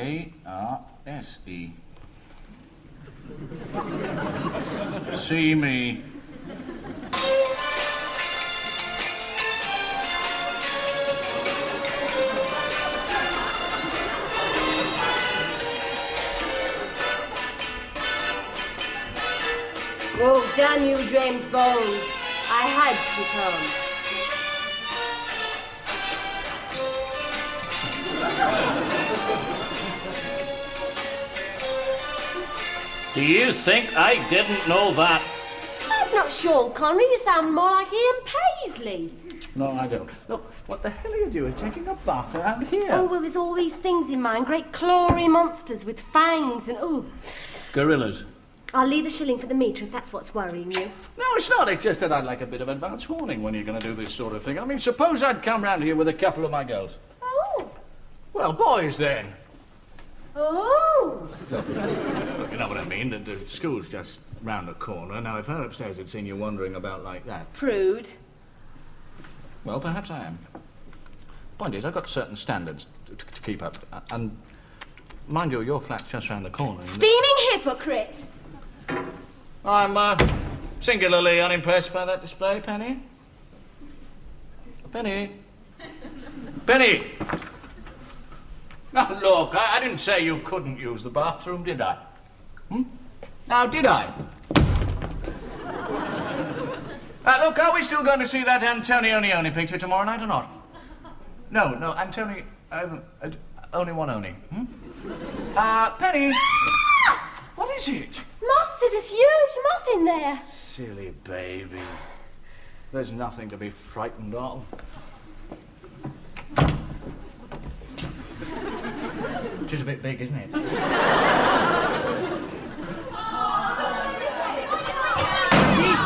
A-R-S-E. See me. Oh, damn you, James Bond. I had to come. Do you think I didn't know that? That's not Sean Connery. You sound more like Ian Paisley. No, I don't. Look, what the hell are you doing taking a bath around here? Oh, well, there's all these things in mine. Great clawy monsters with fangs and, oh. Gorillas. I'll leave the shilling for the metre if that's what's worrying you. No, it's not. It's just that I'd like a bit of advance warning when you're going to do this sort of thing. I mean, suppose I'd come round here with a couple of my girls. Oh. Well, boys, then. Oh. You know what I mean? The school's just round the corner. Now, if her upstairs had seen you wandering about like that... Prude. Well, perhaps I am. Point is, I've got certain standards to keep up. And, mind you, your flat's just round the corner. Steaming hypocrite! I'm singularly unimpressed by that display, Penny. Penny. Penny! Now, look, I didn't say you couldn't use the bathroom, did I? Now, did I? Look, are we still going to see that Antonioni picture tomorrow night or not? No, Antoni... only one Oni. Penny! What is it? Moth, there's this huge moth in there. Silly baby. There's nothing to be frightened of. It is a bit big, isn't it? These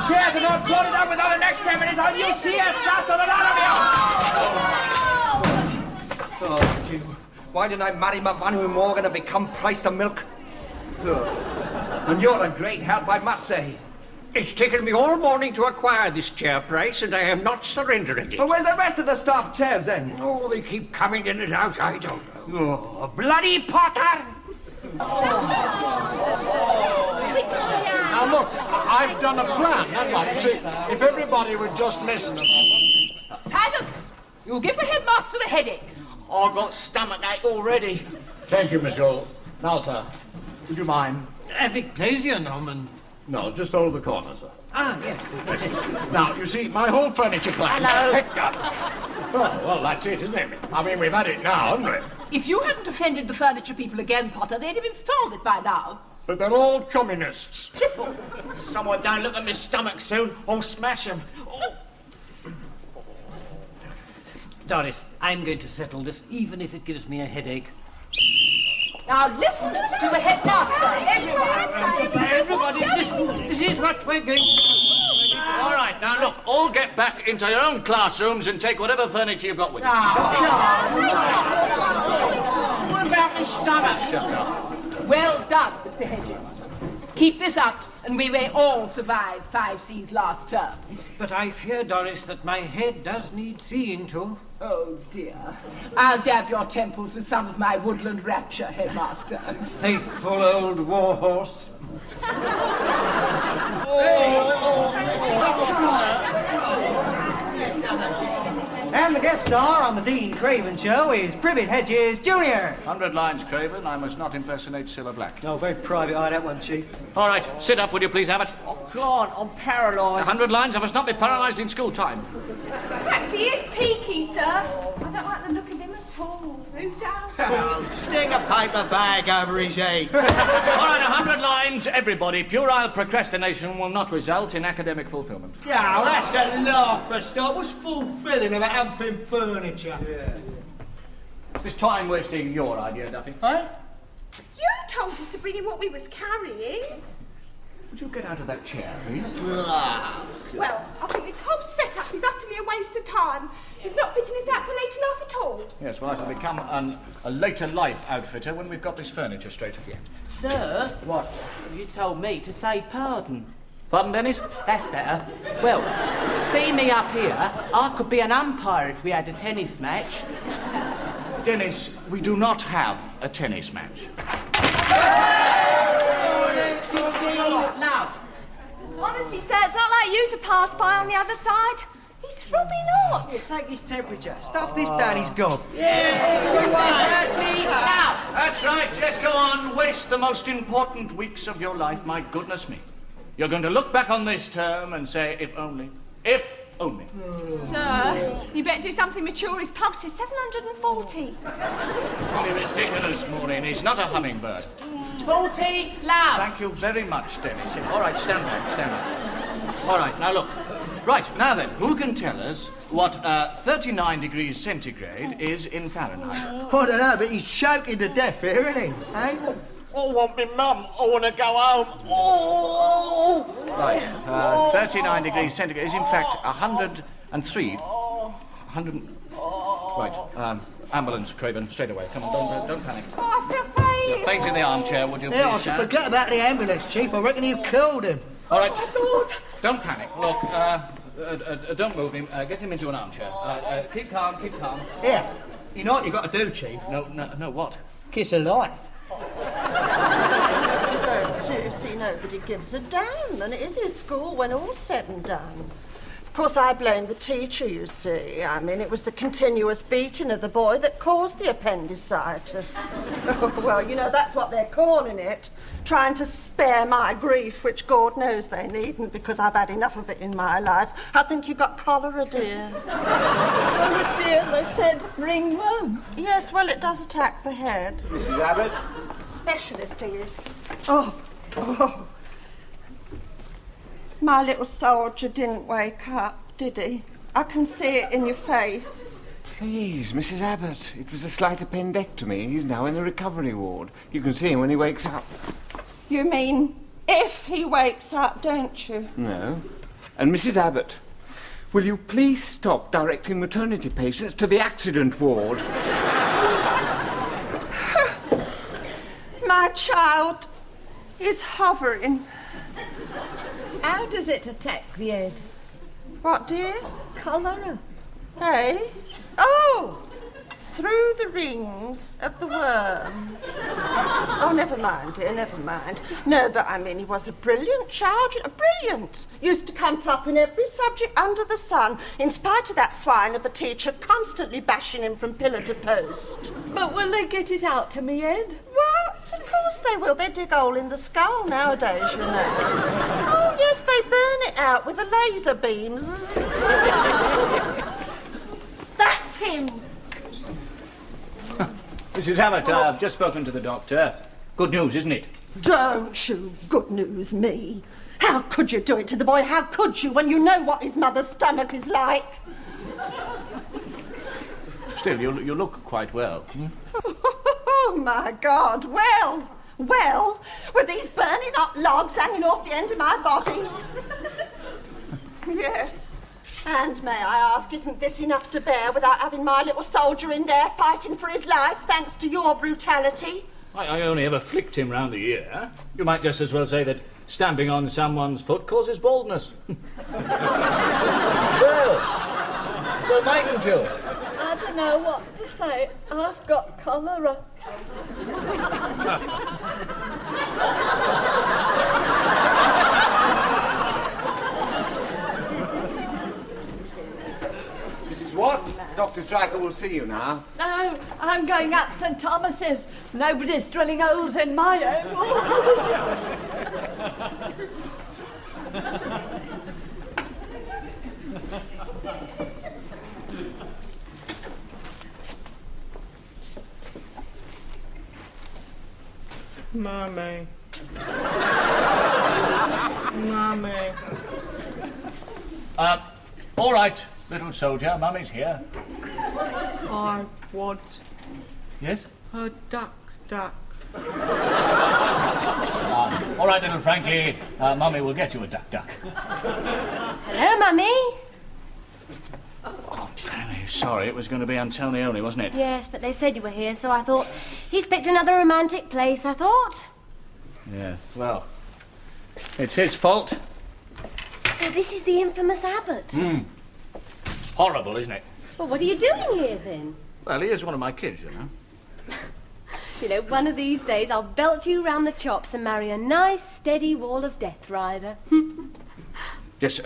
chairs are not floated up within the next 10 minutes, or you'll see us faster than all of you! Oh, dear. Why didn't I marry Mavanu Morgan and become Price the Milk? And you're a great help, I must say. It's taken me all morning to acquire this chair, Price, and I am not surrendering it. Well, where's the rest of the staff chairs, then? Oh, they keep coming in and out, I don't know. Oh, bloody Potter! Now, look, I've done a plan, haven't I? See, if everybody would just listen... Silence! You'll give the headmaster a headache. I've got stomachache already. Thank you, Miss Joel. Now, sir, would you mind? Avec plaisir, Norman. No, just hold the corner, sir. Ah, yes. Now, you see, my whole furniture plan... Hello. Well, that's it, isn't it? I mean, we've had it now, haven't we? If you hadn't offended the furniture people again, Potter, they'd have installed it by now. But they're all communists. Triple. Someone don't look at my stomach soon, I'll smash him. Oh. Doris, I'm going to settle this, even if it gives me a headache. Now listen to the headmaster. Everybody, listen. This is what we're going to do. All right, now look, all get back into your own classrooms and take whatever furniture you've got with you. What about the stomach? Shut up. Well done, Mr. Hedges. Keep this up, and we may all survive 5C's last term. But I fear, Doris, that my head does need seeing to. Oh, dear. I'll dab your temples with some of my woodland rapture, Headmaster. Faithful old warhorse. And the guest star on the Dean Craven show is Privet Hedges Jr. 100 lines, Craven. I must not impersonate Cilla Black. Oh, very private eye, that one, Chief. All right, sit up, would you please, Abbott? Oh, God, I'm paralysed. 100 lines. I must not be paralysed in school time. Perhaps he is peaky, sir. I don't like the look of him at all. Who does? Stick a paper bag over his head. All right, 100 lines, everybody. Puerile procrastination will not result in academic fulfilment. Yeah, well, that's a laugh for a start. What's fulfilling about humping furniture? Yeah. Is this time wasting your idea, Duffy? Huh? You told us to bring in what we was carrying. Would you get out of that chair, please? Well, I think this whole setup is utterly a waste of time. It's not fitting us out for later life at all. Yes, well, I shall become a later life outfitter when we've got this furniture straight again. Sir? What? You told me to say pardon. Pardon, Dennis? That's better. Well, see me up here. I could be an umpire if we had a tennis match. Dennis, we do not have a tennis match. Love. Honestly, sir, it's not like you to pass by on the other side. He's throbbing hot. Here, take his temperature. Stuff this down his gob. That's right, just go on. Waste the most important weeks of your life, my goodness me. You're going to look back on this term and say, if only. If only. Sir, you better do something mature. His pulse is 740. Really ridiculous, Maureen. He's not a hummingbird. 40, love. Thank you very much, Dennis. All right, stand back, stand back. All right, now look. Right, now then, who can tell us what 39 degrees centigrade is in Fahrenheit? I don't know, but he's choking to death here, isn't he? Eh? I want me mum. I want to go home. Oh! Right, 39 degrees centigrade is in fact 103. 100. Right, ambulance, Craven, straight away. Come on, don't panic. Oh, I feel faint. Faint in the armchair, would you Yeah, I please, should Sharon? forget about the ambulance, Chief. I reckon you killed him. All right, don't panic. Look, don't move him. Get him into an armchair. Keep calm, keep calm. Here, you know what you got to do, Chief? No, what? Kiss of life. You see, nobody gives a damn, and it is his school when all's said and done. Of course, I blame the teacher, you see. I mean, it was the continuous beating of the boy that caused the appendicitis. Well, you know, that's what they're calling it. Trying to spare my grief, which God knows they needn't, because I've had enough of it in my life. I think you got cholera, dear. Oh, dear, they said ringworm. Yes, well, it does attack the head. Mrs. Abbott? Specialist, he is. Oh. My little soldier didn't wake up, did he? I can see it in your face. Please, Mrs. Abbott. It was a slight appendectomy. He's now in the recovery ward. You can see him when he wakes up. You mean if he wakes up, don't you? No. And Mrs. Abbott, will you please stop directing maternity patients to the accident ward? My child is hovering. How does it attack the head? What, dear? Cholera. Hey? Oh! Through the rings of the worm. Oh, never mind, dear, never mind. No, but I mean, he was a brilliant child, brilliant. Used to come top in every subject under the sun, in spite of that swine of a teacher constantly bashing him from pillar to post. But will they get it out to me head? What? Of course they will. They dig a hole in the skull nowadays, you know. Oh, yes, they burn it out with the laser beams. That's him. Mrs. Abbott, I've just spoken to the doctor. Good news, isn't it? Don't you good news me. How could you do it to the boy? How could you when you know what his mother's stomach is like? Still, you look quite well. Oh, my God. Well, with these burning hot logs hanging off the end of my body. Yes. And may I ask, isn't this enough to bear without having my little soldier in there fighting for his life, thanks to your brutality? I only ever flicked him round the ear. You might just as well say that stamping on someone's foot causes baldness. well, mightn't you? I don't know what to say. I've got cholera. Mrs. Watts, Dr. Stryker will see you now. No, I'm going up St. Thomas's. Nobody's drilling holes in my head. Mummy. All right, little soldier, Mummy's here. I want Yes? a duck. All right, little Frankie, Mummy will get you a duck. Hello, Mummy. Oh, Penny, sorry, it was going to be Antonioni, wasn't it? Yes, but they said you were here, so I thought he's picked another romantic place, I thought. Yeah, well, it's his fault. So this is the infamous Abbott. Horrible, isn't it? Well, what are you doing here, then? Well, he is one of my kids, you know. You know, one of these days I'll belt you round the chops and marry a nice, steady wall of Death Rider. Yes,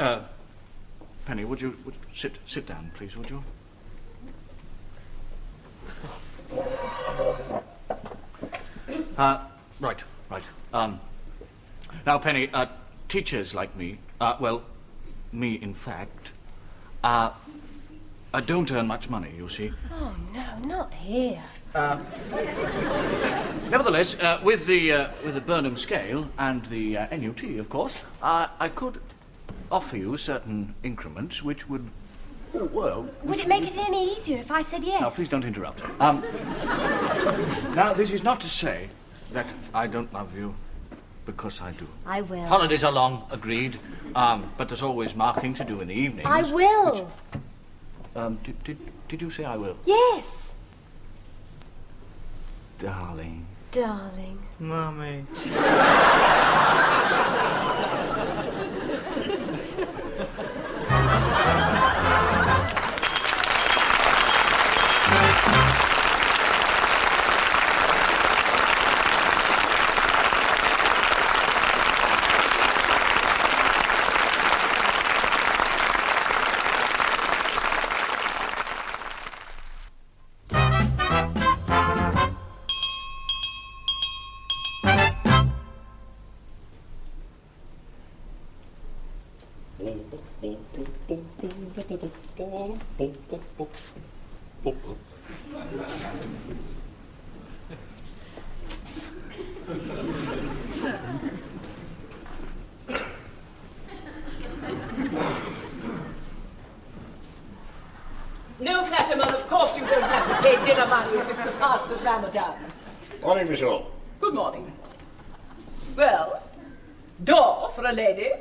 Penny, would you sit down, please, would you? Right. Now, Penny, teachers like me, me in fact, don't earn much money, you see. Oh, no, not here. Nevertheless, with the Burnham scale and the NUT, of course, I could offer you certain increments which would, Would it make it any easier if I said yes? Now, please don't interrupt. Now, this is not to say that I don't love you, because I do. I will. Holidays are long, agreed, but there's always marking to do in the evenings. I will. Did you say I will? Yes. Darling. Darling. Mummy. No, Fatima, of course you don't have to pay dinner money if it's the fast of Ramadan. Morning, Miss Hall. Good morning. Well, door for a lady.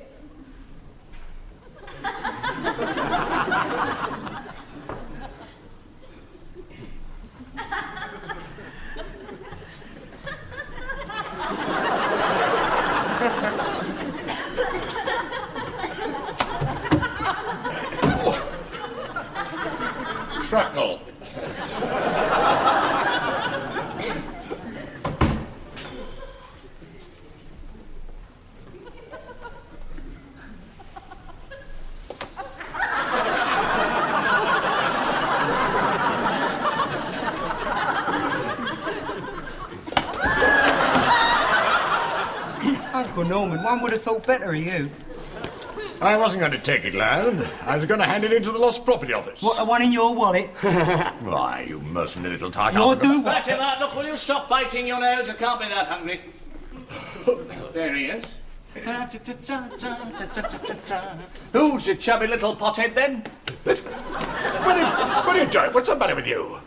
Shrapnel. Uncle Norman, one would have thought better of you. I wasn't going to take it, lad. I was going to hand it into the lost property office. What, the one in your wallet? Why, you mercenary little tart. You'll do what? Fatima, look, will you stop biting your nails? You can't be that hungry. There he is. Who's the chubby little pothead, then? What are you doing? What's the matter with you?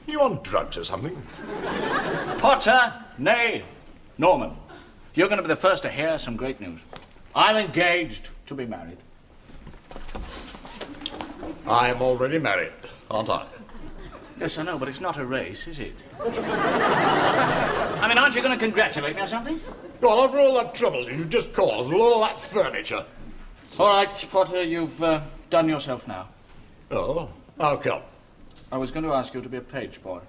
You on drugs or something? Potter, nay, Norman. You're going to be the first to hear some great news. I'm engaged to be married. I'm already married, aren't I? Yes, I know, but it's not a race, is it? I mean, aren't you going to congratulate me or something? Well, after all that trouble you just caused with all that furniture. All right, Potter, you've done yourself now. Oh, how come? I was going to ask you to be a page boy.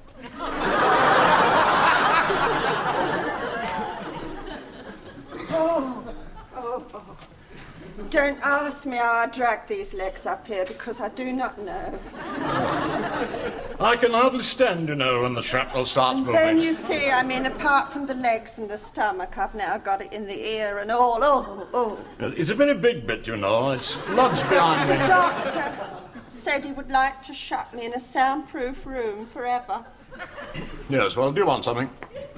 Don't ask me how I dragged these legs up here, because I do not know. I can hardly stand, you know, when the shrapnel starts moving. Then you see, I mean, apart from the legs and the stomach, I've now got it in the ear and all. Oh. It's a very big bit, you know. It's lodged behind The me. doctor said he would like to shut me in a soundproof room forever. Yes, well, do you want something?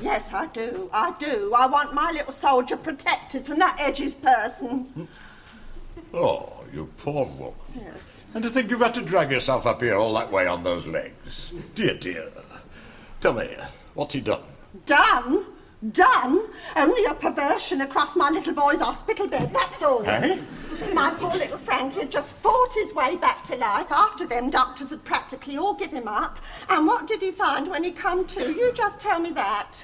Yes, I do. I want my little soldier protected from that Hedges person. Oh, you poor woman. Yes. And to think you've had to drag yourself up here all that way on those legs. Dear, dear. Tell me, what's he done? Done? Only a perversion across my little boy's hospital bed, that's all. Eh? My poor little Frankie had just fought his way back to life after them doctors had practically all given him up. And what did he find when he come to? You just tell me that.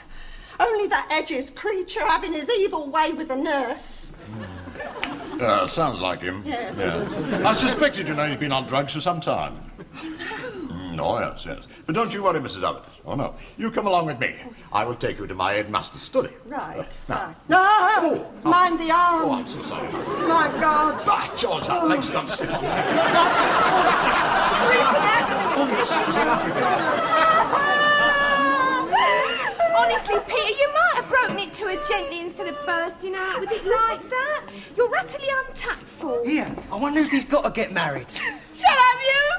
Only that Hedges creature having his evil way with the nurse. Sounds like him. Yes. Yeah. I suspected, he'd been on drugs for some time. Oh, yes, yes. But don't you worry, Mrs. Abbott. Oh, no. You come along with me. I will take you to my headmaster's study. Right. Now. No! Mind the arm! Oh, I'm so sorry. My God! Ah, George, that leg's gone stiff on me. Honestly, Peter, you might have broken it to her gently instead of bursting out with it like that. You're utterly untactful. Here, I wonder if he's got to get married. Shut up, you!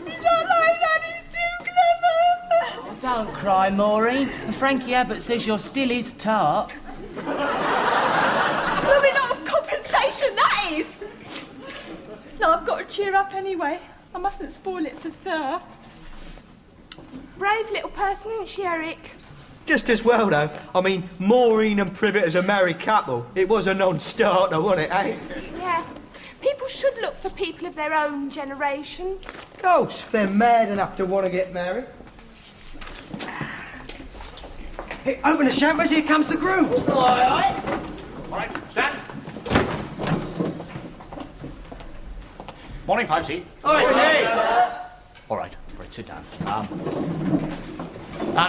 He's not like that, he's too clever. Oh, don't cry, Maureen. Frankie Abbott says you're still his tart. Blooming lot of compensation, that is! No, I've got to cheer up anyway. I mustn't spoil it for Sir. Brave little person, isn't she, Eric? Just as well, though. I mean, Maureen and Privet as a married couple. It was a non-starter, wasn't it, eh? Yeah. People should look for people of their own generation. Of course, they're mad enough to want to get married. Hey, open the champers, here comes the groom. All right, stand. Morning, 5C. All right, sit down.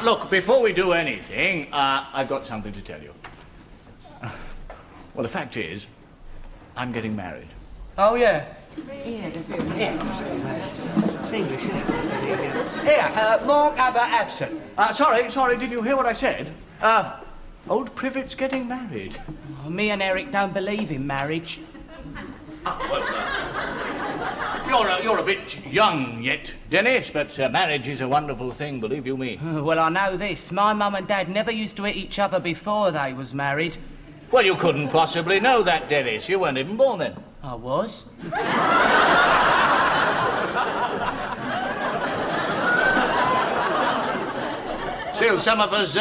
Look, before we do anything, I've got something to tell you. Well, the fact is, I'm getting married. Oh, yeah? Here, Mark Abbott absent. Sorry, did you hear what I said? Old Privet's getting married. Oh, me and Eric don't believe in marriage. You're a bit young yet, Dennis, but marriage is a wonderful thing, believe you me. Well, I know this. My mum and dad never used to hit each other before they was married. Well, you couldn't possibly know that, Dennis. You weren't even born then. I was. Still, some of us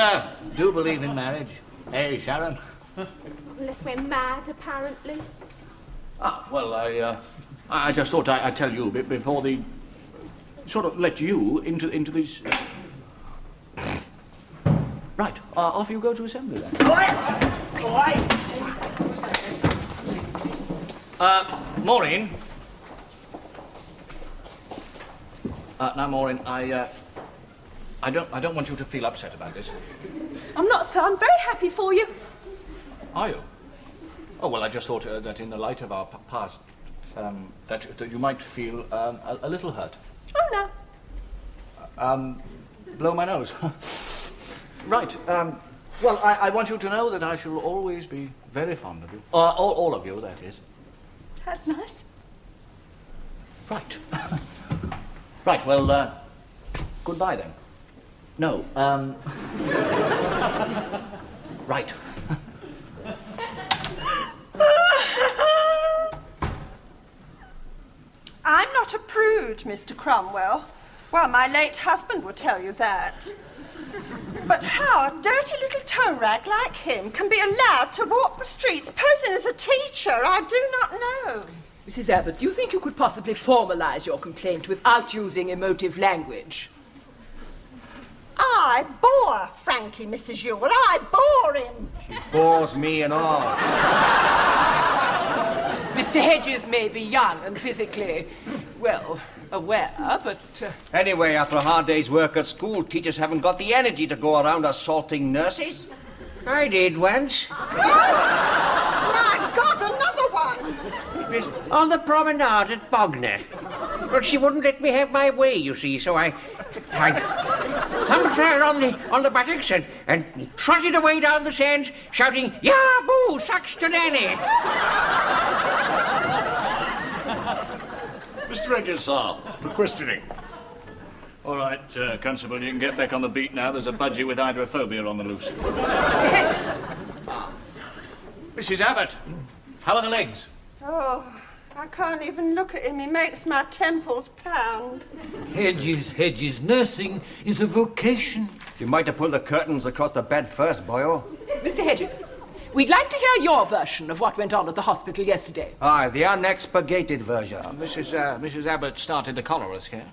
do believe in marriage. Hey, Sharon? Unless we're mad, apparently. I just thought I'd tell you before the... sort of let you into this... Right, off you go to assembly then. Maureen. Now, Maureen, I don't want you to feel upset about this. I'm not, Sir. I'm very happy for you. Are you? Oh, well, I just thought that in the light of our past, that you might feel a little hurt. Oh, no. Blow my nose. Right. Well, I want you to know that I shall always be very fond of you. All of you, that is. That's nice. Right. Right, well, goodbye then. No, right. I'm not a prude, Mr. Cromwell. Well, my late husband would tell you that. But how a dirty little toe rag like him can be allowed to walk the streets posing as a teacher, I do not know. Mrs. Abbott, do you think you could possibly formalize your complaint without using emotive language? I bore Frankie, Mrs. Ewell. I bore him. She bores me and all. Mr. Hedges may be young and physically, well, aware, but... Anyway, after a hard day's work at school, teachers haven't got the energy to go around assaulting nurses. I did once. My God, another one. It was on the promenade at Bognor. But she wouldn't let me have my way, you see, so I thumped her on the buttocks and trotted away down the sands, shouting, "Ya boo, Saxton Annie!" Mr. Hedges, sir, for questioning. All right, Constable, you can get back on the beat now. There's a budgie with hydrophobia on the loose. Mr. Hedges! Mrs. Abbott, how are the legs? Oh, I can't even look at him. He makes my temples pound. Hedges, nursing is a vocation. You might have pulled the curtains across the bed first, boyo. Mr. Hedges, we'd like to hear your version of what went on at the hospital yesterday. Aye, the unexpurgated version. Mrs. Abbott started the cholera scare.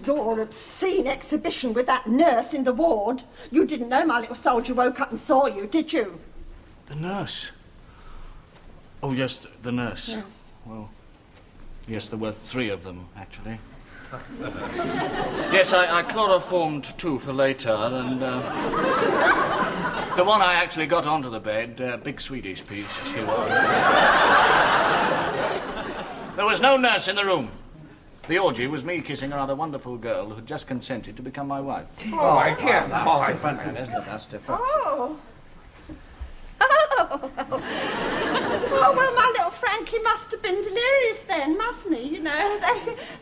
Your obscene exhibition with that nurse in the ward. You didn't know my little soldier woke up and saw you, did you? The nurse? Oh, yes, the nurse. Yes. Well, yes, there were 3 of them, actually. Yes, I chloroformed 2 for later, and the one I actually got onto the bed, big Swedish piece, she was. There was no nurse in the room. The orgy was me kissing a rather wonderful girl who had just consented to become my wife. Oh, I can't. That's different, then, isn't it? That's different. Oh. Oh. Oh, well, my little Frankie must have been delirious then, mustn't he? You know,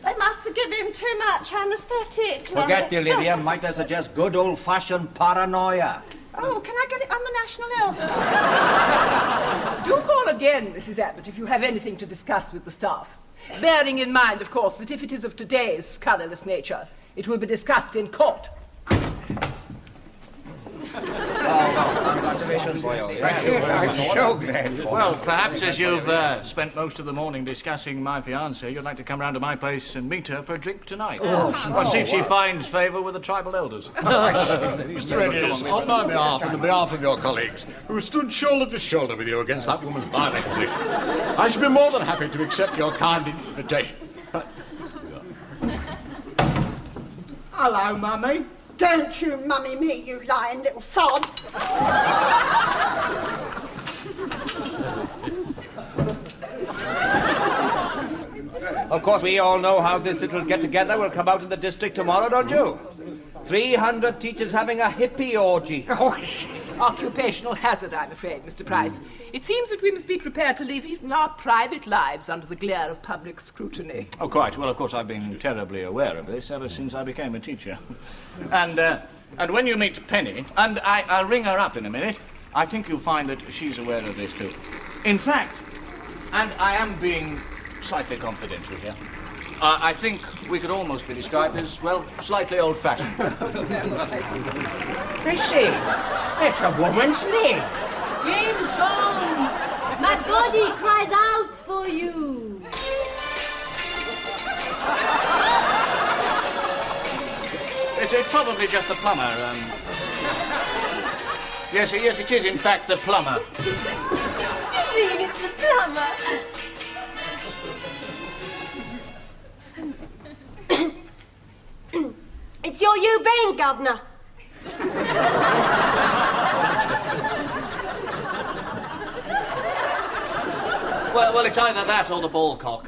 they must have given him too much anaesthetic. Forget delirium. Might I suggest good old-fashioned paranoia? Oh, can I get it on the National Health? Do call again, Mrs. Abbott, if you have anything to discuss with the staff. Bearing in mind, of course, that if it is of today's colourless nature, it will be discussed in court. Congratulations, boy. Thank you. I'm so glad. Well, perhaps as you've spent most of the morning discussing my fiancée, you'd like to come round to my place and meet her for a drink tonight. Or see if she finds favour with the tribal elders. Mr. Hedges, on my behalf and on behalf of your colleagues, who stood shoulder to shoulder with you against that woman's violent position, I should be more than happy to accept your kind invitation. Hello, Mummy. Don't you mummy me, you lying little sod. Of course, we all know how this little get-together will come out in the district tomorrow, don't you? 300 teachers having a hippie orgy. Oh, occupational hazard, I'm afraid, Mr. Price. It seems that we must be prepared to leave even our private lives under the glare of public scrutiny. Oh, quite. Well, of course, I've been terribly aware of this ever since I became a teacher. And when you meet Penny, and I'll ring her up in a minute, I think you'll find that she's aware of this too. In fact, and I am being slightly confidential here, I think we could almost be described as, well, slightly old-fashioned. Missy, that's a woman's name. James Bond! My body cries out for you! It's probably just the plumber. Yes, it is, in fact, the plumber. Do you mean it's the plumber? It's your Hugh Bain, Governor. Well, it's either that or the ball cock.